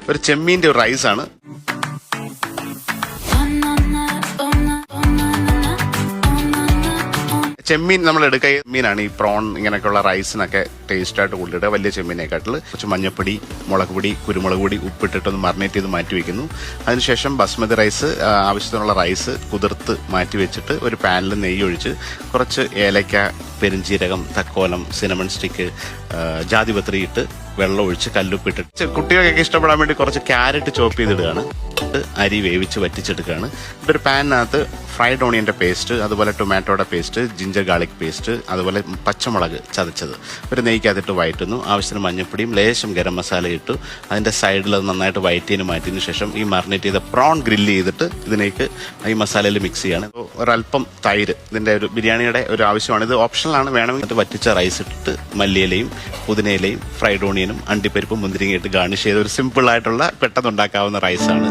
ഒരു ചെമ്മീന്റെ ഒരു റൈസാണ്. ചെമ്മീൻ നമ്മൾ എടുക്കുക മീനാണ്. ഈ പ്രോൺ ഇങ്ങനെയൊക്കെയുള്ള റൈസിനൊക്കെ ടേസ്റ്റ് ആയിട്ട് കൊണ്ടിടുക. വലിയ ചെമ്മീനെക്കാട്ടിൽ കുറച്ച് മഞ്ഞപ്പൊടി, മുളക് പൊടി, കുരുമുളക് പൊടി, ഉപ്പിട്ടിട്ടൊന്ന് മറിനേറ്റ് ചെയ്ത് മാറ്റി വെക്കുന്നു. അതിനുശേഷം ബസ്മതി റൈസ്, ആവശ്യത്തിനുള്ള റൈസ് കുതിർത്ത് മാറ്റി വെച്ചിട്ട് ഒരു പാനിൽ നെയ്യ് ഒഴിച്ച് കുറച്ച് ഏലക്ക, പെരിഞ്ചീരകം, തക്കോലം, സിനമൺ സ്റ്റിക്ക്, ജാതിപത്രി ഇട്ട് വെള്ളം ഒഴിച്ച് കല്ലുപ്പിട്ടിട്ട് കുട്ടികൾക്കൊക്കെ ഇഷ്ടപ്പെടാൻ വേണ്ടി കുറച്ച് ക്യാരറ്റ് ചോപ്പ് ചെയ്തിടുകയാണ്. അരി വേവിച്ച് വറ്റിച്ചെടുക്കുകയാണ്. ഒരു പാനിനകത്ത് ഫ്രൈഡ് ഓണിയന്റെ പേസ്റ്റ്, അതുപോലെ ടൊമാറ്റോയുടെ പേസ്റ്റ്, ജിഞ്ചർ ഗാർലിക് പേസ്റ്റ്, അതുപോലെ പച്ചമുളക് ചതച്ചത് ഒരു നെയ്ക്കകത്തിട്ട് വഴറ്റുന്നു. ആവശ്യത്തിന് മഞ്ഞപ്പൊടിയും ലേശം ഗരം മസാല ഇട്ടു. അതിന്റെ സൈഡിൽ അത് നന്നായിട്ട് വഴറ്റിയതിന് മാറ്റിയതിനു ശേഷം ഈ മാറിനേറ്റ് ചെയ്ത പ്രോൺ ഗ്രില്ല് ചെയ്തിട്ട് ഇതിലേക്ക് ഈ മസാലയിൽ മിക്സ് ചെയ്യാണ്. ഒരല്പം തൈര് ഇതിന്റെ ഒരു ബിരിയാണിയുടെ ഒരു ആവശ്യമാണ്. ഇത് ഓപ്ഷണലാണ്. വേണമെങ്കിൽ വറ്റിച്ച റൈസ് ഇട്ടിട്ട് മല്ലിയിലയും പുതിനയിലയും ഫ്രൈഡ് ഓണിയനും അണ്ടിപ്പരിപ്പും മുന്തിരിങ്ങയും ഇട്ട് ഗാർണിഷ് ചെയ്ത ഒരു സിമ്പിൾ ആയിട്ടുള്ള പെട്ടെന്ന് ഉണ്ടാക്കാവുന്ന റൈസാണ്.